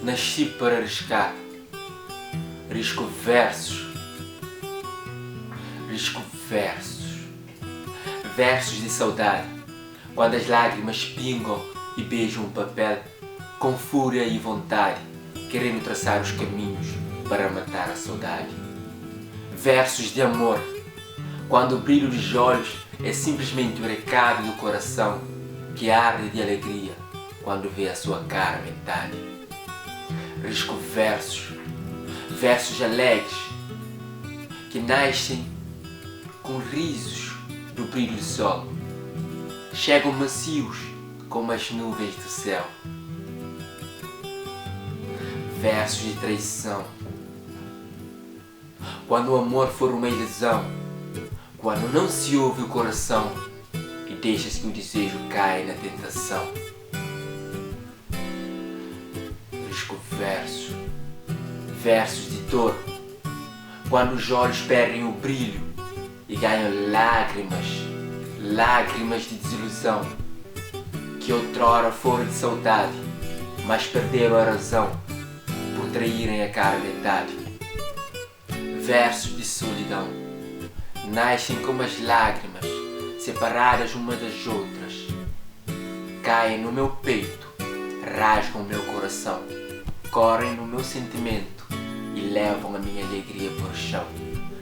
Nasci para arriscar. Risco versos. Risco versos. Versos de saudade. Quando as lágrimas pingam e beijam o papel, com fúria e vontade, querendo traçar os caminhos para matar a saudade. Versos de amor. Quando o brilho dos olhos é simplesmente o recado do coração que arde de alegria quando vê a sua cara metade. Risco versos. Versos alegres que nascem com risos do brilho do sol. Chegam macios como as nuvens do céu. Versos de traição. Quando o amor for uma ilusão, quando não se ouve o coração e deixas que o desejo caia na tentação. Risco versos. Versos de dor. Quando os olhos perdem o brilho e ganham lágrimas, lágrimas de desilusão, que outrora foram de saudade, mas perderam a razão por traírem a cara metade. Versos de solidão. Nascem como as lágrimas, separadas umas das outras. Caem no meu peito, rasgam o meu coração, correm no meu sentimento e levam a minha alegria por chão.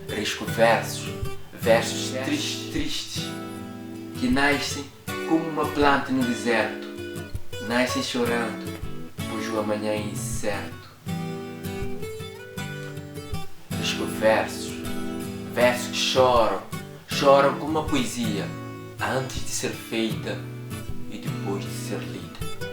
Risco versos, versos tristes, que nascem como uma planta no deserto. Nascem chorando, pois o amanhã é incerto. Risco versos, versos que choram como uma poesia, antes de ser feita e depois de ser lida.